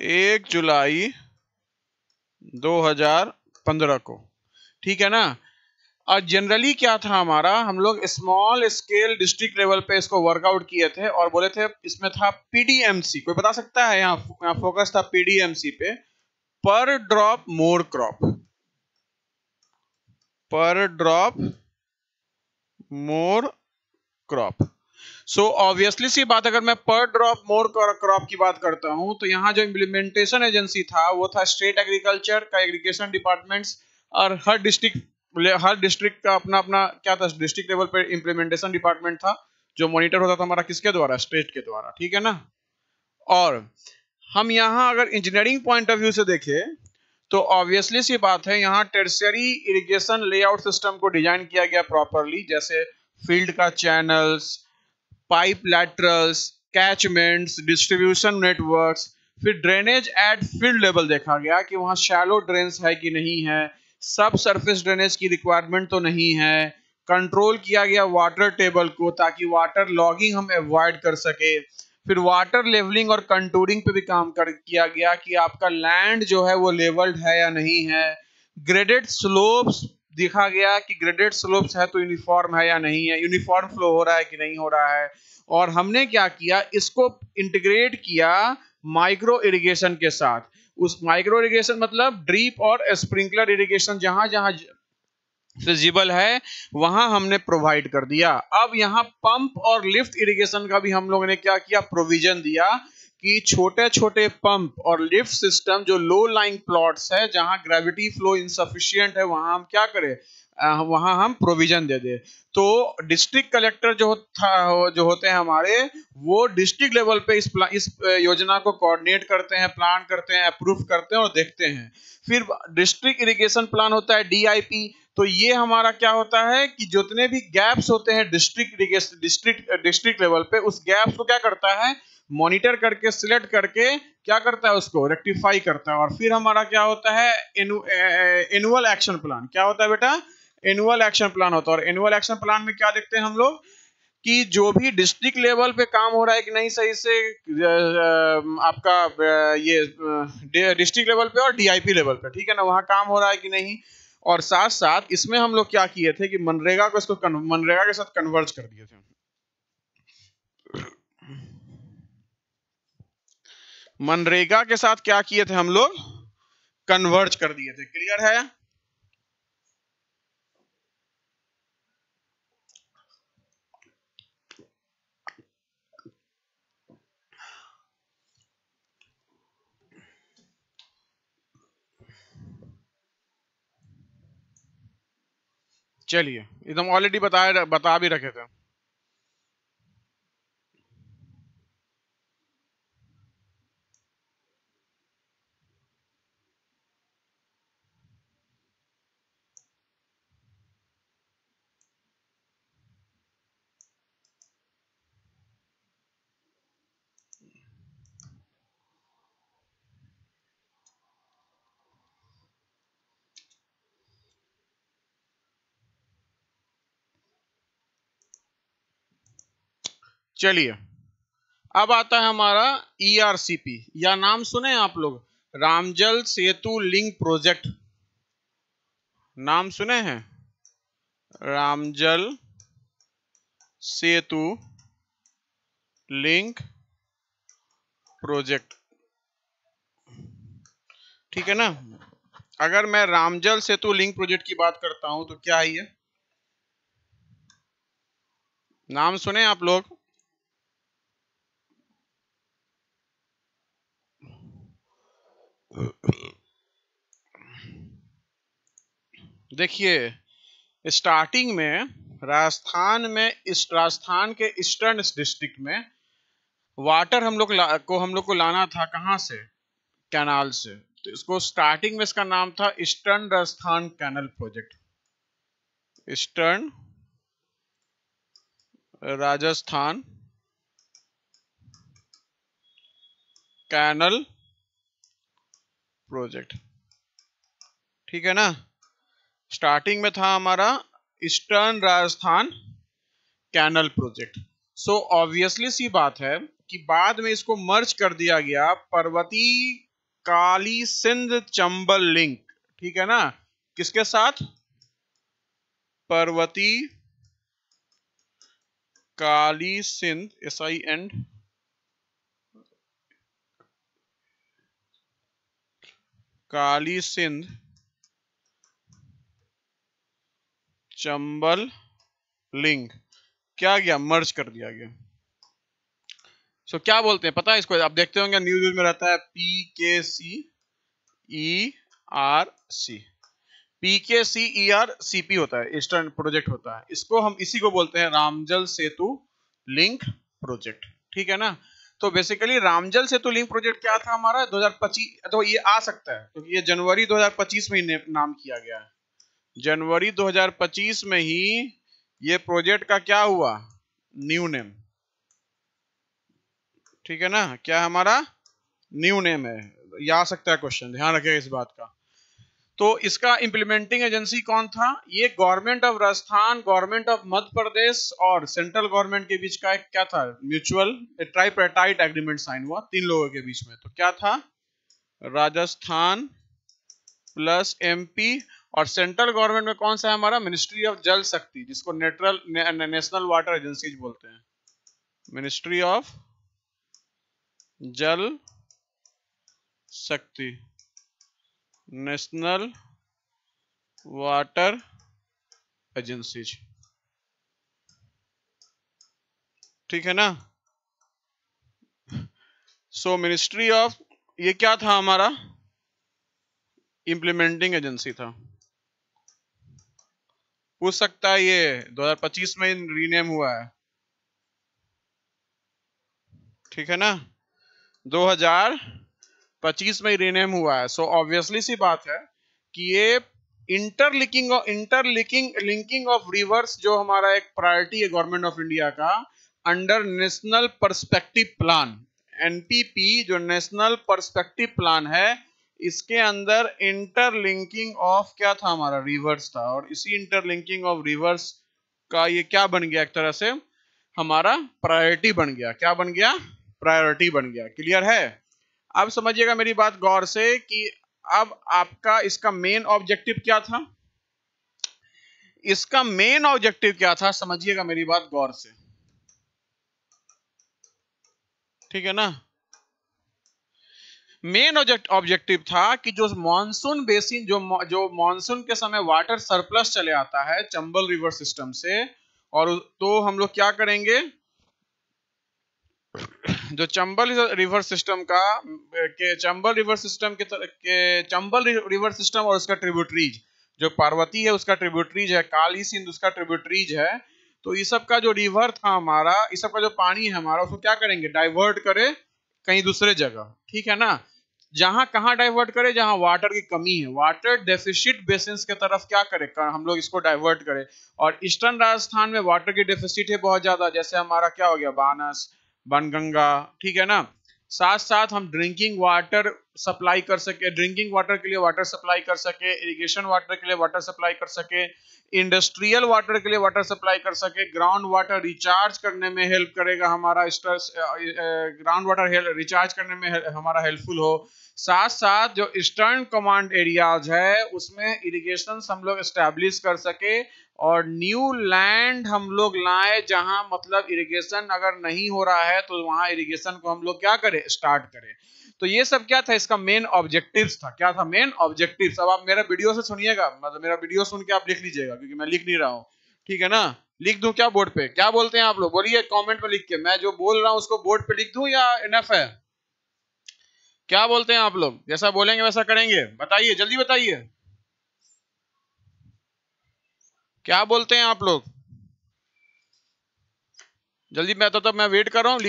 1 जुलाई 2015 को, ठीक है ना। और जनरली क्या था हमारा, हम लोग स्मॉल स्केल डिस्ट्रिक्ट लेवल पे इसको वर्कआउट किए थे और बोले थे इसमें था पीडीएमसी। कोई बता सकता है? यहाँ फोकस था पीडीएमसी पे, per drop more crop, per drop more crop. So obviously सी बात, अगर मैं पर ड्रॉप मोर क्रॉप की बात करता हूं तो यहाँ जो इम्प्लीमेंटेशन एजेंसी था वो था स्टेट एग्रीकल्चर का इरिगेशन डिपार्टमेंट्स। और हर डिस्ट्रिक्ट का अपना अपना क्या था, डिस्ट्रिक्ट लेवल पे इम्प्लीमेंटेशन डिपार्टमेंट था जो मॉनिटर होता था हमारा किसके द्वारा? स्टेट के द्वारा, ठीक है ना। और हम यहाँ अगर इंजीनियरिंग पॉइंट ऑफ व्यू से देखें तो ऑब्वियसली सी बात है, यहाँ टर्शियरी इरिगेशन लेआउट सिस्टम को डिजाइन किया गया प्रॉपरली, जैसे फील्ड का channels, pipe laterals, catchments, distribution networks. फिर ड्रेनेज एट फील्ड लेवल देखा गया कि वहां शैलो ड्रेन्स है कि नहीं है, सब सरफेस ड्रेनेज की रिक्वायरमेंट तो नहीं है। कंट्रोल किया गया वाटर टेबल को ताकि वाटर लॉगिंग हम अवॉइड कर सके। फिर वाटर लेवलिंग और कंटूरिंग पे भी काम किया गया कि आपका लैंड जो है वो लेवल्ड है या नहीं है। ग्रेडेड स्लोप्स देखा गया कि ग्रेडेड स्लोप्स है तो यूनिफॉर्म है या नहीं है, यूनिफॉर्म फ्लो हो रहा है कि नहीं हो रहा है। और हमने क्या किया, इसको इंटीग्रेट किया माइक्रो इरिगेशन के साथ। उस माइक्रो इरिगेशन मतलब ड्रिप और स्प्रिंकलर इरिगेशन जहां जहां फिजिबल है वहां हमने प्रोवाइड कर दिया। अब यहाँ पंप और लिफ्ट इरिगेशन का भी हम लोगों ने क्या किया, प्रोविजन दिया कि छोटे छोटे पंप और लिफ्ट सिस्टम जो लो लाइंग प्लॉट्स है जहां ग्रेविटी फ्लो इनसफिशिएंट है वहां हम क्या करें, वहां हम प्रोविजन दे दे। तो डिस्ट्रिक्ट कलेक्टर जो होते हैं हमारे, वो डिस्ट्रिक्ट लेवल पे इस योजना को कोऑर्डिनेट करते हैं, प्लान करते हैं, अप्रूव करते हैं और देखते हैं। फिर डिस्ट्रिक्ट इरिगेशन प्लान होता है डीआईपी। तो ये हमारा क्या होता है कि जितने भी गैप्स होते हैं डिस्ट्रिक्ट लेवल पे, उस गैप्स को क्या करता है, मॉनिटर करके सिलेक्ट करके क्या करता है, उसको रेक्टिफाई करता है। और फिर हमारा क्या होता है, एनुअल एक्शन प्लान। क्या होता है बेटा? एनुअल एक्शन प्लान होता है। और एनुअल एक्शन प्लान में क्या देखते हैं हम लोग कि जो भी डिस्ट्रिक्ट लेवल पे काम हो रहा है कि नहीं सही से, आपका ये डिस्ट्रिक्ट लेवल पे और डीआईपी लेवल पे, ठीक है ना, वहां काम हो रहा है कि नहीं। और साथ साथ इसमें हम लोग क्या किए थे कि मनरेगा को इसको मनरेगा के साथ कन्वर्ज कर दिए थे। मनरेगा के साथ क्या किए थे हम लोग, कन्वर्ज कर दिए थे। क्लियर है? चलिए, एकदम ऑलरेडी बता भी रखे थे। चलिए, अब आता है हमारा ईआरसीपी, या नाम सुने आप लोग, रामजल सेतु लिंक प्रोजेक्ट। नाम सुने हैं? रामजल सेतु लिंक प्रोजेक्ट, ठीक है ना। अगर मैं रामजल सेतु लिंक प्रोजेक्ट की बात करता हूं तो क्या है ये, नाम सुने आप लोग? देखिए, स्टार्टिंग में राजस्थान के ईस्टर्न डिस्ट्रिक्ट में वाटर हम लोग को लाना था कहां से, कैनाल से। तो इसको स्टार्टिंग में इसका नाम था eastern Rajasthan canal project, eastern Rajasthan canal project, ठीक है ना। स्टार्टिंग में था हमारा eastern Rajasthan canal project. So obviously सी बात है कि बाद में इसको मर्ज कर दिया गया पर्वती काली सिंध चंबल लिंक, ठीक है ना। किसके साथ, पर्वती काली सिंध, SIND, काली सिंध चंबल लिंक क्या गया, मर्ज कर दिया गया। सो क्या बोलते हैं पता है इसको, आप देखते होंगे न्यूज में रहता है PKCERC, PKCERCP होता है, ईस्टर्न प्रोजेक्ट होता है। इसको हम इसी को बोलते हैं रामजल सेतु लिंक प्रोजेक्ट, ठीक है ना। तो बेसिकली रामजल सेतु लिंक प्रोजेक्ट क्या था हमारा 2025, तो ये आ सकता है क्योंकि ये जनवरी 2025 में ही नाम किया गया है। जनवरी 2025 में ही ये प्रोजेक्ट का क्या हुआ, न्यू नेम, ठीक है ना। क्या हमारा न्यू नेम है, ये आ सकता है क्वेश्चन, ध्यान रखिएगा इस बात का। तो इसका इंप्लीमेंटिंग एजेंसी कौन था, ये government of Rajasthan, government of Madhya Pradesh और सेंट्रल गवर्नमेंट के बीच का एक क्या था, म्यूचुअल ट्राइपार्टाइट एग्रीमेंट साइन हुआ 3 लोगों के बीच में। तो क्या था, राजस्थान प्लस MP, और सेंट्रल गवर्नमेंट में कौन सा है हमारा, मिनिस्ट्री ऑफ जल शक्ति, जिसको नेशनल वाटर एजेंसी बोलते हैं, मिनिस्ट्री ऑफ जल शक्ति, नेशनल वाटर एजेंसीज, ठीक है ना। सो मिनिस्ट्री ऑफ, ये क्या था हमारा, इंप्लीमेंटिंग एजेंसी था। पूछ सकता है ये 2025 में रीनेम हुआ है, ठीक है ना, 2025 में रीनेम हुआ है। सो ऑब्वियसली सी बात है कि ये लिंकिंग ऑफ रिवर्स जो हमारा एक प्रायोरिटी है गवर्नमेंट ऑफ इंडिया का, under national perspective plan, NPP, जो नेशनल पर्सपेक्टिव प्लान है, इसके अंदर इंटरलिंकिंग ऑफ क्या था हमारा, रिवर्स था। और इसी इंटरलिंकिंग ऑफ रिवर्स का ये क्या बन गया, एक तरह से हमारा प्रायोरिटी बन गया। क्या बन गया, प्रायोरिटी बन गया। क्लियर है। अब समझिएगा मेरी बात गौर से कि अब आपका इसका मेन ऑब्जेक्टिव क्या था, इसका मेन ऑब्जेक्टिव क्या था, समझिएगा मेरी बात गौर से, ठीक है ना। मेन ऑब्जेक्टिव था कि जो मॉनसून बेसिन, जो मॉनसून के समय वाटर सरप्लस चले आता है चंबल रिवर सिस्टम से, और तो हम लोग क्या करेंगे, जो चंबल रिवर सिस्टम का चंबल रिवर सिस्टम के चंबल रिवर सिस्टम और उसका ट्रिब्यूटरीज, जो पार्वती है उसका ट्रिब्यूटरीज है, काली सिंध उसका ट्रिब्यूटरीज है। तो ये सब का जो रिवर था हमारा, इस सब का जो पानी है हमारा, उसको क्या करेंगे, डाइवर्ट करे कहीं दूसरे जगह, ठीक है ना। जहां कहां डाइवर्ट करे, जहां वाटर की कमी है, वाटर डेफिसिट बेसिन्स के तरफ क्या करे, हम लोग इसको डाइवर्ट करें। और ईस्टर्न राजस्थान में वाटर की डेफिसिट है बहुत ज्यादा, जैसे हमारा क्या हो गया, बानस, बनगंगा, ठीक है ना। साथ साथ हम ड्रिंकिंग वाटर सप्लाई कर सके, ड्रिंकिंग वाटर के लिए वाटर सप्लाई कर सके, इरिगेशन वाटर के लिए वाटर सप्लाई कर सके, इंडस्ट्रियल वाटर के लिए वाटर सप्लाई कर सके, ग्राउंड वाटर रिचार्ज करने में हेल्प करेगा हमारा, ग्राउंड वाटर रिचार्ज करने में हमारा हेल्पफुल हो। साथ साथ जो ईस्टर्न कमांड एरियाज है उसमें इरिगेशन हम लोग एस्टेब्लिश कर सके, और न्यू लैंड हम लोग लाए जहां मतलब इरिगेशन अगर नहीं हो रहा है तो वहां इरिगेशन को हम लोग क्या करें, स्टार्ट करें। तो ये सब क्या था, इसका मेन ऑब्जेक्टिव्स था। क्या था मेन ऑब्जेक्टिव्स। अब आप मेरा वीडियो से सुनिएगा, मतलब मेरा वीडियो सुन के आप लिख लीजिएगा, क्योंकि मैं लिख नहीं रहा हूँ, ठीक है ना। लिख दूं क्या बोर्ड पे, क्या बोलते हैं आप लोग, बोलिए कमेंट में लिख के, मैं जो बोल रहा हूँ उसको बोर्ड पे लिख दूं या इनफ है, क्या बोलते हैं आप लोग, जैसा बोलेंगे वैसा करेंगे, बताइए जल्दी बताइए, क्या बोलते हैं आप लोग। जल्दी मैं तो मैं वेट कर रहा हूँ,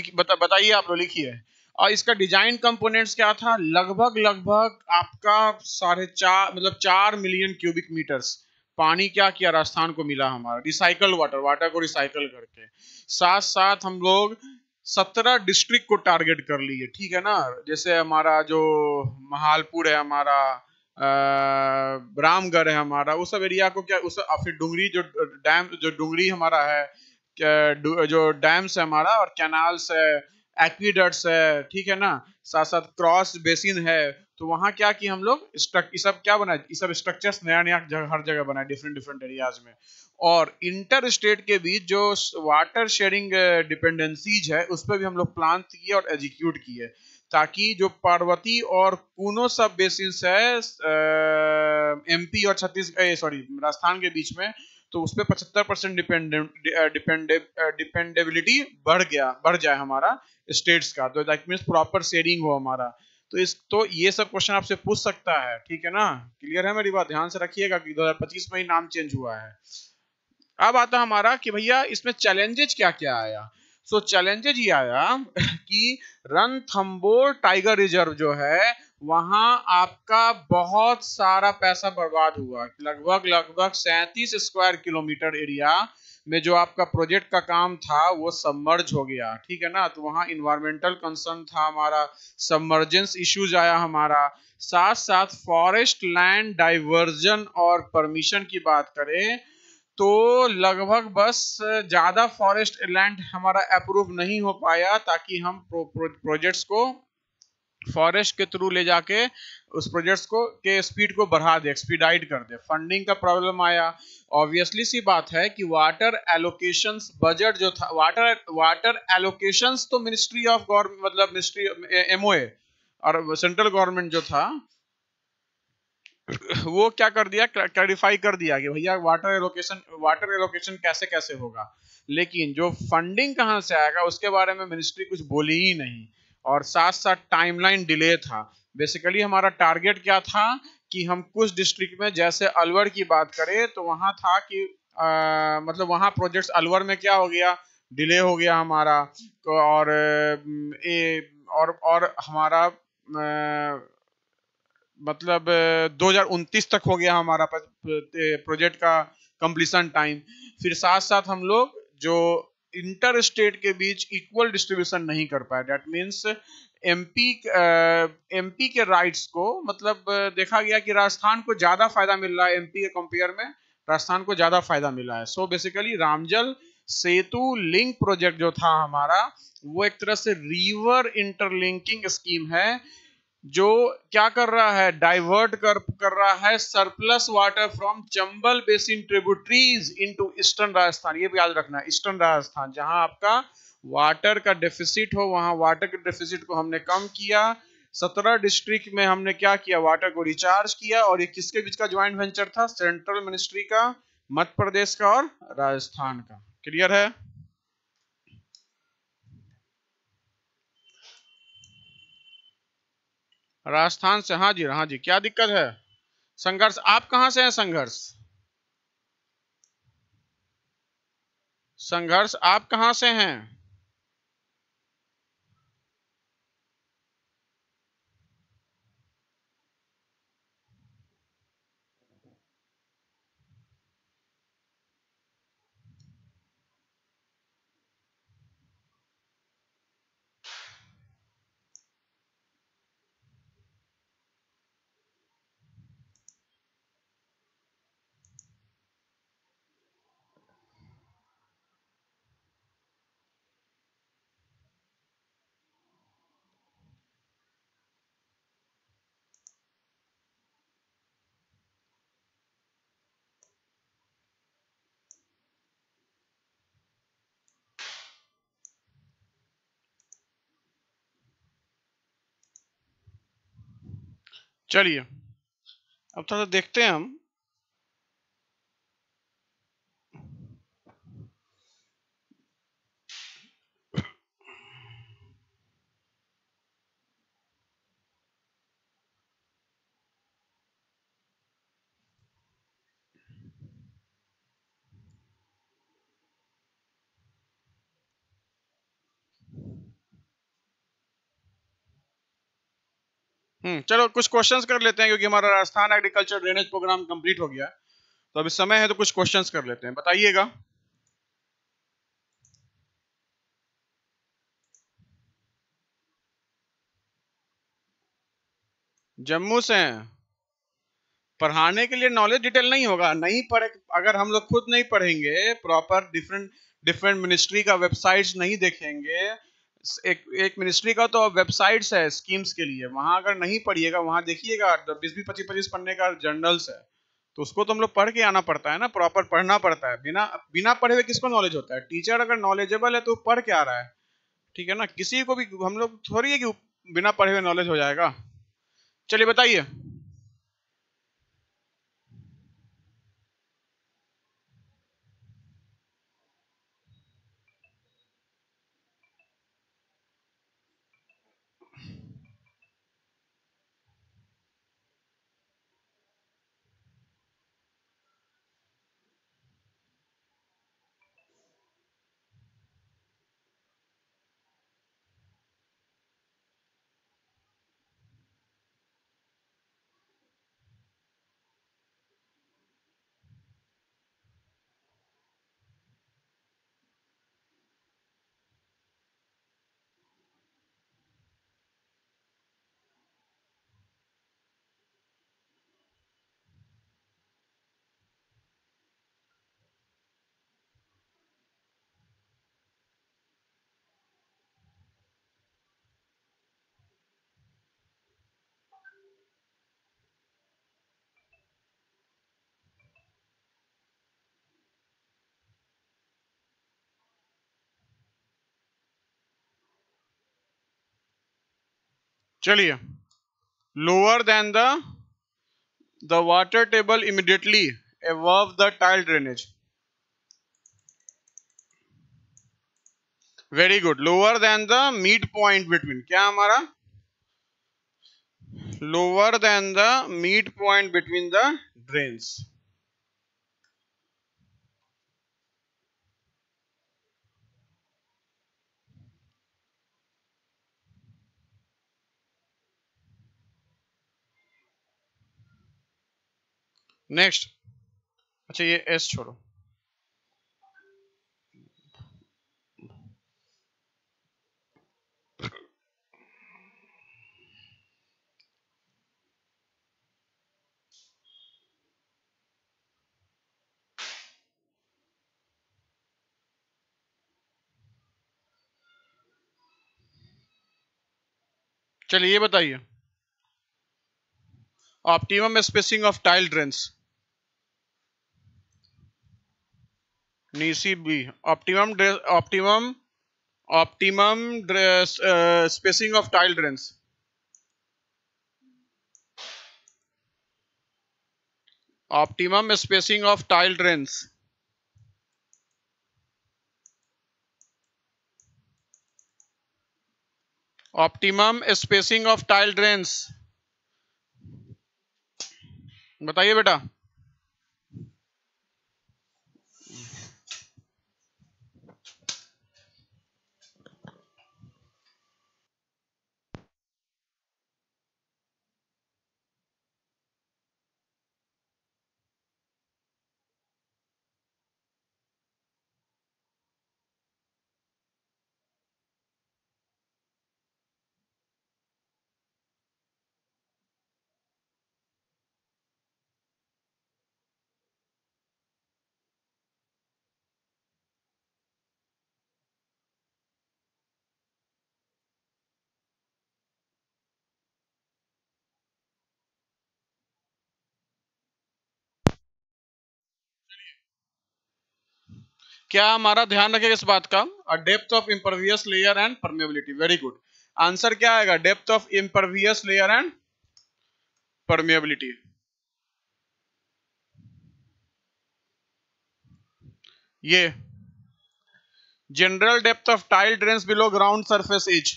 बताइए आप लोग, लिखिए। और इसका डिजाइन कंपोनेंट्स क्या था? लगभग लगभग आपका 4.5 मतलब 4 मिलियन क्यूबिक मीटर्स पानी क्या किया राजस्थान को मिला हमारा, रिसाइकल वाटर, वाटर को रिसाइकल करके। साथ साथ हम लोग 17 डिस्ट्रिक्ट को टारगेट कर लिए, ठीक है ना। जैसे हमारा जो महालपुर है हमारा, रामगढ़ है हमारा, उस सब एरिया को क्या उस, फिर डुंगरी जो डैम, जो डुंगरी हमारा है, जो डैम्स है हमारा और कैनाल्स है, एक्वीडक्ट्स है, ठीक है ना। साथ साथ क्रॉस बेसिन है। तो वहां क्या कि हम लोग ये सब क्या बनाए, ये सब स्ट्रक्चर्स नया नया हर जगह बनाए, डिफरेंट डिफरेंट एरियाज में। और इंटर स्टेट के बीच जो वाटर शेयरिंग डिपेंडेंसीज है उस पर भी हम लोग प्लान किए और एग्जीक्यूट किए, ताकि जो पार्वती और कूनो सब बेसिन है एमपी और छत्तीसगढ़, सॉरी राजस्थान के बीच में, तो उस पर 75% डिपेंडेबिलिटी बढ़ जाए हमारा स्टेट्स का, तो दैट मीन्स प्रॉपर शेयरिंग हो हमारा। तो ये सब क्वेश्चन आपसे पूछ सकता है, ठीक है ना। क्लियर है मेरी बात? ध्यान से रखिएगा कि 2025 में ही नाम चेंज हुआ है। अब आता हमारा कि भैया इसमें चैलेंजेज क्या क्या आया। सो चैलेंजेज ये आया कि रणथंबोर टाइगर रिजर्व जो है वहां आपका बहुत सारा पैसा बर्बाद हुआ, लगभग लगभग 37 स्क्वायर किलोमीटर एरिया में जो आपका प्रोजेक्ट का काम था वो सबमर्ज हो गया, ठीक है ना। तो वहां इन्वायरमेंटल कंसर्न था हमारा, सबमर्जेंस इश्यूज आया हमारा। साथ साथ फॉरेस्ट लैंड डाइवर्जन और परमिशन की बात करें तो लगभग बस ज्यादा फॉरेस्ट लैंड हमारा अप्रूव नहीं हो पाया, ताकि हम प्रोजेक्ट्स को फॉरेस्ट के थ्रू ले जाके उस प्रोजेक्ट्स को के स्पीड को बढ़ा दे, एक्सपीडाइट कर दे। फंडिंग का प्रॉब्लम आया। ऑब्वियसली सी बात है कि वाटर एलोकेशंस बजट जो था, वाटर एलोकेशंस तो मिनिस्ट्री ऑफ गवर्नमेंट मतलब मिनिस्ट्री एमओए और सेंट्रल गवर्नमेंट जो था वो क्या कर दिया, क्लैरिफाई कर दिया कि भैया वाटर एलोकेशन कैसे कैसे होगा, लेकिन जो फंडिंग कहां से आएगा उसके बारे में मिनिस्ट्री कुछ बोली ही नहीं। और साथ साथ टाइमलाइन डिले था। बेसिकली हमारा टारगेट क्या था कि हम कुछ डिस्ट्रिक्ट में, जैसे अलवर की बात करें तो वहां था कि मतलब वहां प्रोजेक्ट्स अलवर में क्या हो गया, डिले हो गया हमारा। तो और हमारा मतलब 2029 तक हो गया हमारा प्रोजेक्ट का कंप्लीशन टाइम। फिर साथ साथ हम लोग जो इंटर स्टेट के बीच इक्वल डिस्ट्रीब्यूशन नहीं कर पाए, दैट मींस एमपी एमपी के राइट्स को, मतलब देखा गया कि राजस्थान को ज्यादा फायदा मिल रहा है, एमपी के कंपेयर में राजस्थान को ज्यादा फायदा मिला है। सो बेसिकली रामजल सेतु लिंक प्रोजेक्ट जो था हमारा वो एक तरह से रिवर इंटरलिंकिंग स्कीम है, जो क्या कर रहा है, डाइवर्ट कर रहा है surplus water from Chambal basin tributaries into eastern Rajasthan. ये भी याद रखना है, ईस्टर्न राजस्थान जहां आपका वाटर का डेफिसिट हो वहां वाटर के डेफिसिट को हमने कम किया। 17 डिस्ट्रिक्ट में हमने क्या किया, वाटर को रिचार्ज किया। और ये किसके बीच का ज्वाइंट वेंचर था? सेंट्रल मिनिस्ट्री का, मध्य प्रदेश का और राजस्थान का। क्लियर है? राजस्थान से, हाँ जी हाँ जी, क्या दिक्कत है? संघर्ष आप कहां से हैं? संघर्ष आप कहां से हैं? चलिए अब थोड़ा देखते हैं हम। चलो कुछ क्वेश्चंस कर लेते हैं, क्योंकि हमारा Rajasthan agriculture drainage programme complete हो गया है, तो अभी समय है तो कुछ क्वेश्चंस कर लेते हैं, बताइएगा। जम्मू से हैं। पढ़ाने के लिए नॉलेज डिटेल नहीं होगा, नहीं पढ़े, अगर हम लोग खुद नहीं पढ़ेंगे प्रॉपर, डिफरेंट डिफरेंट मिनिस्ट्री का वेबसाइट्स नहीं देखेंगे, एक एक मिनिस्ट्री का तो वेबसाइट्स है स्कीम्स के लिए, वहां अगर नहीं पढ़िएगा, वहां देखिएगा 20-20 25-25 पन्ने का जर्नल्स है, तो उसको तो हम लोग पढ़ के आना पड़ता है ना, प्रॉपर पढ़ना पड़ता है। बिना बिना पढ़े हुए किसको नॉलेज होता है? टीचर अगर नॉलेजेबल है तो पढ़ के आ रहा है, ठीक है ना, किसी को भी हम लोग थोड़ी है कि बिना पढ़े हुए नॉलेज हो जाएगा। चलिए बताइए। चलिए, lower than the water table immediately above the tile drainage. Very good. Lower than the mid point between, क्या हमारा? Lower than the mid point between the drains. Next. अच्छा ये एस छोड़ो। चलिए ये बताइए, optimum spacing of tile drains. नीसी बी। Optimum optimum optimum spacing of tile drains. Optimum spacing of tile drains. Optimum spacing of tile drains, बताइए बेटा। क्या हमारा ध्यान रखेगा इस बात का, depth of impervious layer and permeability. Very good. Answer क्या आएगा? Depth of impervious layer and permeability. ये general depth of tile drains below ground surface is,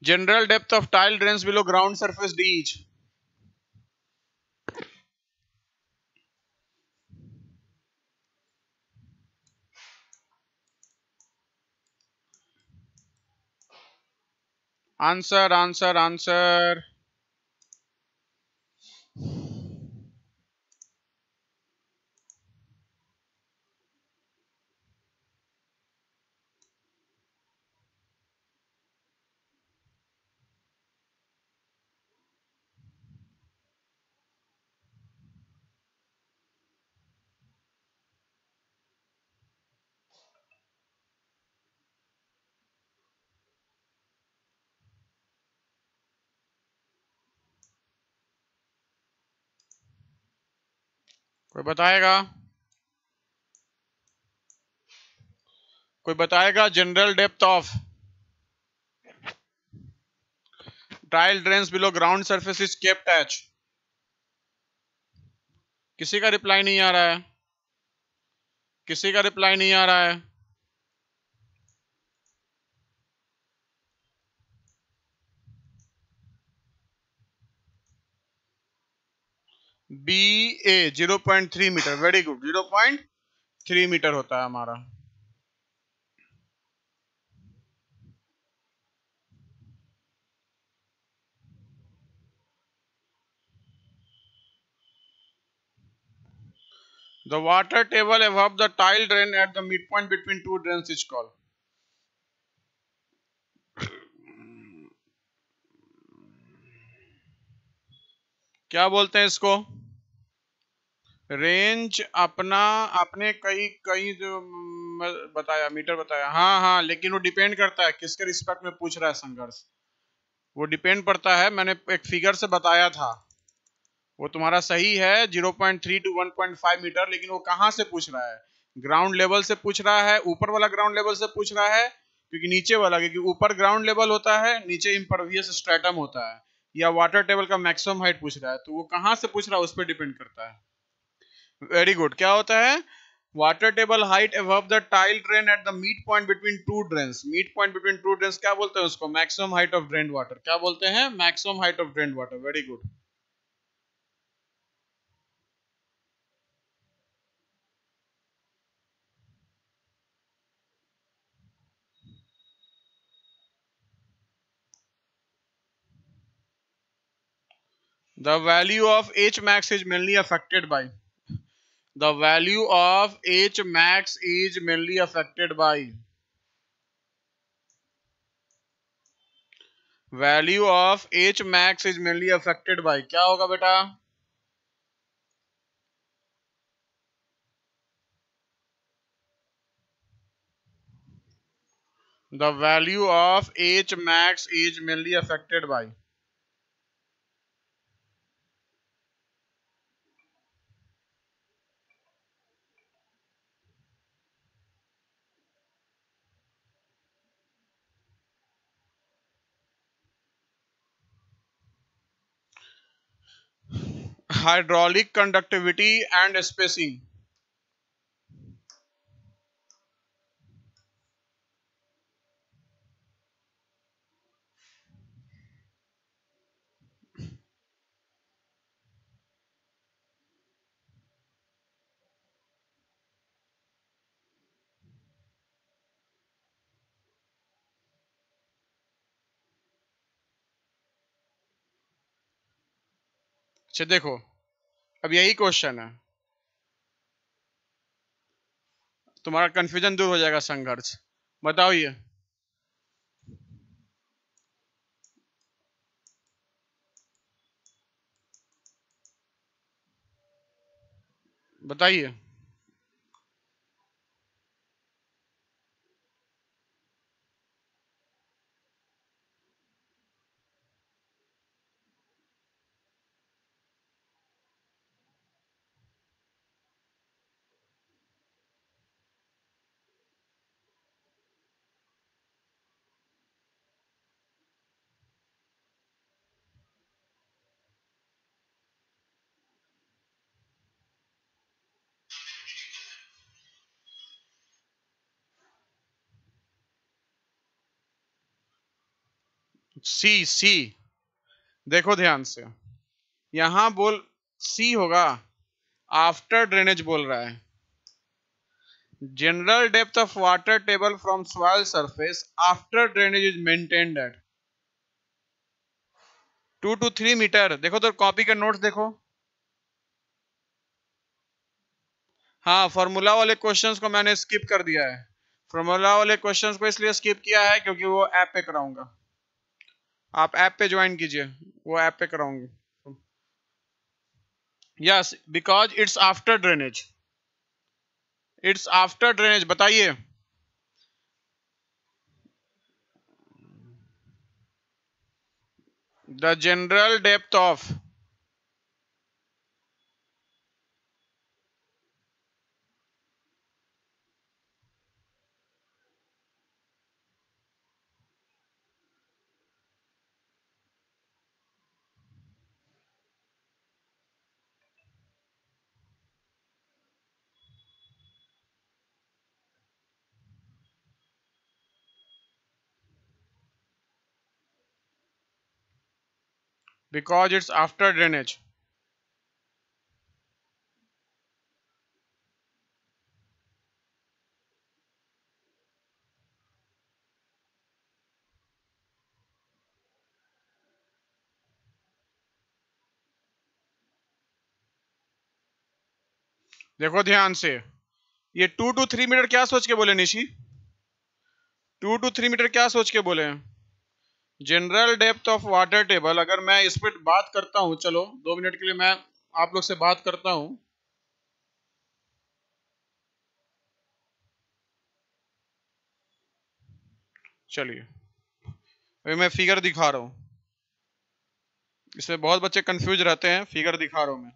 general depth of tile drains below ground surface D is. Answer answer answer. कोई बताएगा? कोई बताएगा? General depth of tile drains below ground surface is kept H. किसी का रिप्लाई नहीं आ रहा है, किसी का रिप्लाई नहीं आ रहा है। बी ए 0.3 मीटर, वेरी गुड, 0.3 मीटर होता है हमारा। The water table above the tile drain at the midpoint between two drains is called. क्या बोलते हैं इसको? रेंज अपना आपने कई कई जो बताया, मीटर बताया, हाँ हाँ, लेकिन वो डिपेंड करता है किसके रिस्पेक्ट में पूछ रहा है संघर्ष, वो डिपेंड पड़ता है। मैंने एक फिगर से बताया था, वो तुम्हारा सही है 0.3 to 1.5 मीटर, लेकिन वो कहाँ से पूछ रहा है? ग्राउंड लेवल से पूछ रहा है, ऊपर वाला ग्राउंड लेवल से पूछ रहा है, क्योंकि नीचे वाला, क्योंकि ऊपर ग्राउंड लेवल होता है, नीचे इम्परवियस स्ट्रेटम होता है, या वाटर टेबल का मैक्सिमम हाइट पूछ रहा है, तो वो कहाँ से पूछ रहा है उस पर डिपेंड करता है। Very good. क्या होता है? Water table height above the tile drain at the mid point between two drains. Mid point between two drains क्या बोलते हैं उसको? Maximum height of drain water. क्या बोलते हैं? Maximum height of drain water. Very good. The value of H max is mainly affected by. The value of H max is mainly affected by. Value of H max is mainly affected by. क्या होगा बेटा? The value of H max is mainly affected by. Hydraulic conductivity and spacing. अच्छा देखो, अब यही क्वेश्चन है, तुम्हारा कंफ्यूजन दूर हो जाएगा संघर्ष। बताओ ये, बताइए। सी सी, देखो ध्यान से, यहां बोल सी होगा, आफ्टर ड्रेनेज बोल रहा है। General depth of water table from soil surface after drainage is maintained at. 2 to 3 metre. देखो तो कॉपी के नोट्स देखो। हाँ, फॉर्मूला वाले क्वेश्चंस को मैंने स्किप कर दिया है। फॉर्मूला वाले क्वेश्चंस को इसलिए स्किप किया है क्योंकि वो ऐप पे कराऊंगा। आप ऐप पे ज्वाइन कीजिए, वो ऐप पे कराऊंगी। Yes, because it's after drainage. It's after drainage, बताइए। The general depth of, because it's after drainage. देखो ध्यान से, ये 2 to 3 मीटर क्या सोच के बोले निशी? 2 to 3 मीटर क्या सोच के बोले? General depth of water table. अगर मैं इस पर बात करता हूं, चलो 2 मिनट के लिए मैं आप लोग से बात करता हूं। चलिए, अभी मैं फिगर दिखा रहा हूं। इसमें बहुत बच्चे कंफ्यूज रहते हैं, फिगर दिखा रहा हूं मैं।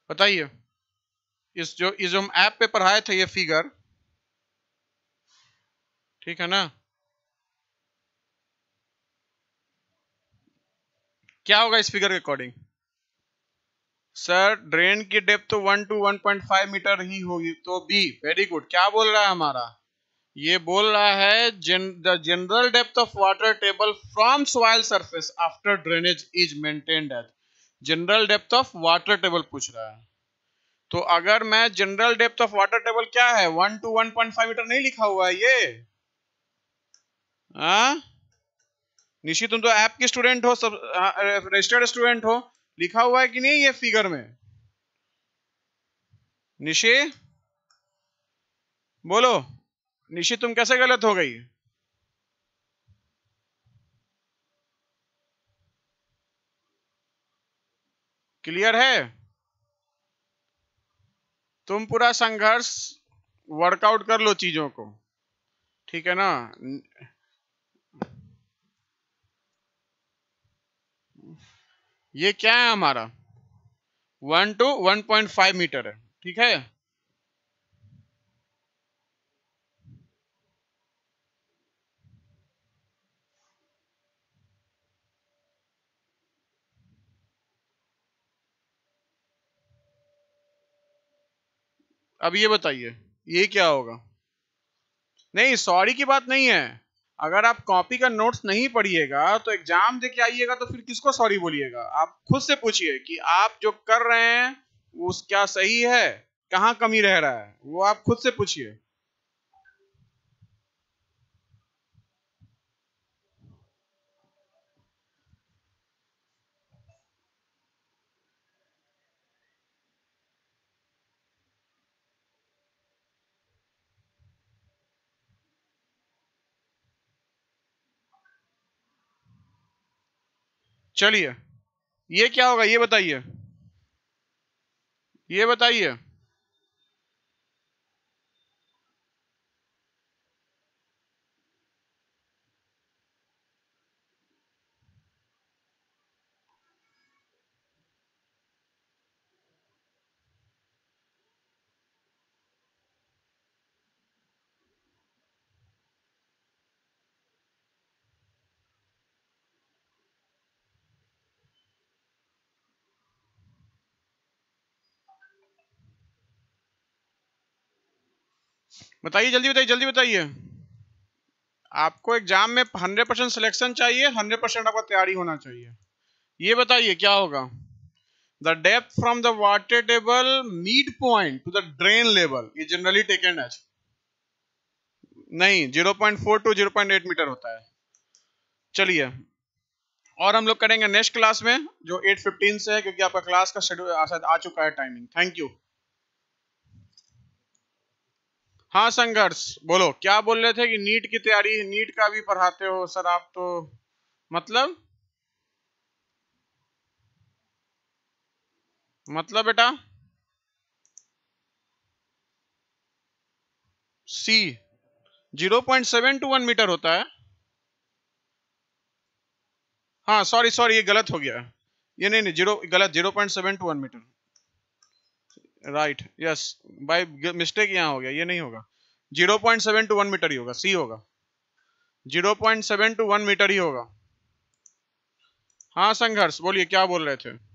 बताइए, इस जो हम ऐप पे पढ़ाए थे ये फिगर, ठीक है ना? क्या होगा इस फिगर के अकॉर्डिंग? सर, ड्रेन की डेप्थ तो 1 to 1.5 मीटर ही होगी, तो बी। Very good. क्या बोल रहा है हमारा? ये बोल रहा है the general depth of water table from soil surface after drainage is maintained eight. General depth of water table पूछ रहा है। तो अगर मैं general depth of water table क्या है, 1 to 1.5 मीटर नहीं लिखा हुआ है ये? हाँ निशी, तुम तो ऐप की स्टूडेंट हो, सब रजिस्टर्ड स्टूडेंट हो, लिखा हुआ है कि नहीं ये फिगर में? निशी बोलो, निशी तुम कैसे गलत हो गई? क्लियर है? तुम पूरा संघर्ष वर्कआउट कर लो चीजों को, ठीक है ना? ये क्या है हमारा? 1 to 1.5 मीटर है, ठीक है। अब ये बताइए, ये क्या होगा? नहीं, सॉरी की बात नहीं है। अगर आप कॉपी का नोट्स नहीं पढ़िएगा तो एग्जाम दे के आइएगा तो फिर किसको सॉरी बोलिएगा? आप खुद से पूछिए कि आप जो कर रहे हैं उस क्या सही है, कहाँ कमी रह रहा है, वो आप खुद से पूछिए। चलिए, ये क्या होगा ये बताइए, ये बताइए। बताइए, जल्दी बताइए, जल्दी बताइए। आपको एग्जाम में 100% सिलेक्शन चाहिए, 100% आपका तैयारी होना चाहिए। ये बताइए क्या होगा। The depth from the water table mid point two the drain level ये जनरली टेकन एज नहीं 0.4 टू 0.8 मीटर होता है। चलिए, और हम लोग करेंगे नेक्स्ट क्लास में जो 8:15 से है, क्योंकि आपका क्लास का शेड्यूल आ चुका है टाइमिंग। Thank you. हाँ संघर्ष, बोलो क्या बोल रहे थे कि नीट की तैयारी, नीट का भी पढ़ाते हो सर आप तो, मतलब बेटा सी 0.7 टू 1 मीटर होता है। हाँ सॉरी सॉरी, ये गलत हो गया, ये नहीं जीरो गलत, 0.7 to 1 metre, right, yes, by mistake यहाँ हो गया, ये नहीं होगा, 0.7 टू 1 मीटर ही होगा, सी होगा, 0.7 टू 1 मीटर ही होगा। हाँ संघर्ष बोलिए क्या बोल रहे थे।